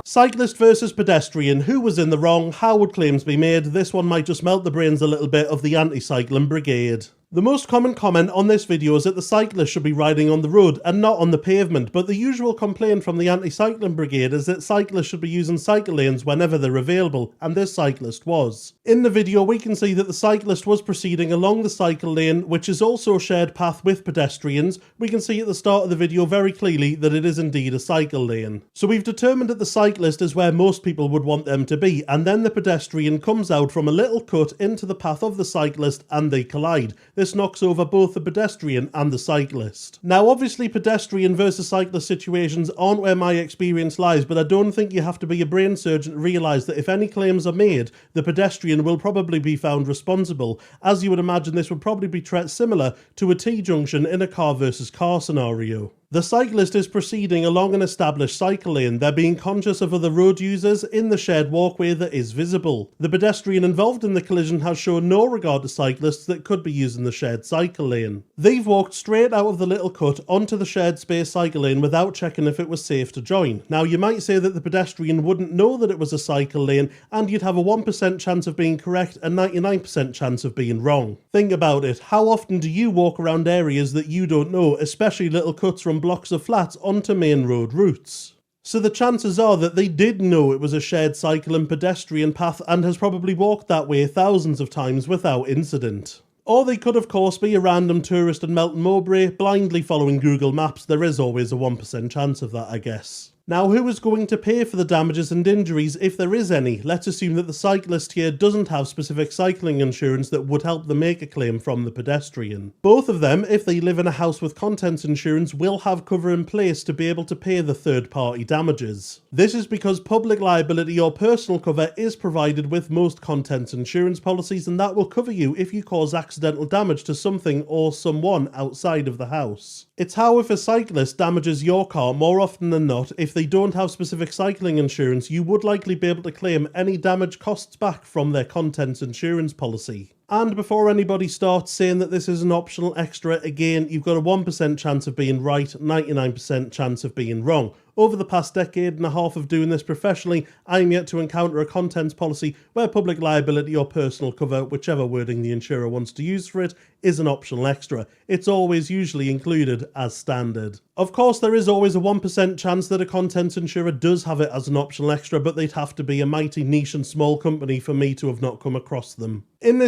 Cyclist versus pedestrian, who was in the wrong, how would claims be made? This one might just melt the brains a little bit of the anti-cycling brigade. The most common comment on this video is that the cyclist should be riding on the road and not on the pavement, but the usual complaint from the anti-cycling brigade is that cyclists should be using cycle lanes whenever they're available, and this cyclist was. In the video we can see that the cyclist was proceeding along the cycle lane, which is also a shared path with pedestrians. We can see at the start of the video very clearly that it is indeed a cycle lane. So we've determined that the cyclist is where most people would want them to be, and then the pedestrian comes out from a little cut into the path of the cyclist and they collide. This knocks over both the pedestrian and the cyclist. Now obviously pedestrian versus cyclist situations aren't where my experience lies, but I don't think you have to be a brain surgeon to realise that if any claims are made, the pedestrian will probably be found responsible. As you would imagine, this would probably be treated similar to a T-junction in a car versus car scenario. The cyclist is proceeding along an established cycle lane. They're being conscious of other road users in the shared walkway that is visible. The pedestrian involved in the collision has shown no regard to cyclists that could be using the shared cycle lane. They've walked straight out of the little cut onto the shared space cycle lane without checking if it was safe to join. Now you might say that the pedestrian wouldn't know that it was a cycle lane and you'd have a 1% chance of being correct and 99% chance of being wrong. Think about it. How often do you walk around areas that you don't know, especially little cuts from blocks of flats onto main road routes? So the chances are that they did know it was a shared cycle and pedestrian path and has probably walked that way thousands of times without incident. Or they could of course be a random tourist in Melton Mowbray blindly following Google Maps. There is always a 1% chance of that, I guess. Now, who is going to pay for the damages and injuries if there is any? Let's assume that the cyclist here doesn't have specific cycling insurance that would help them make a claim from the pedestrian. Both of them, if they live in a house with contents insurance, will have cover in place to be able to pay the third-party damages. This is because public liability or personal cover is provided with most contents insurance policies, and that will cover you if you cause accidental damage to something or someone outside of the house. It's how if a cyclist damages your car, more often than not, if they don't have specific cycling insurance, you would likely be able to claim any damage costs back from their contents insurance policy. And before anybody starts saying that this is an optional extra, again, you've got a 1% chance of being right, 99% chance of being wrong. Over the past decade and a half of doing this professionally, I'm yet to encounter a contents policy where public liability or personal cover, whichever wording the insurer wants to use for it, is an optional extra. It's always usually included as standard. Of course, there is always a 1% chance that a contents insurer does have it as an optional extra, but they'd have to be a mighty niche and small company for me to have not come across them. In this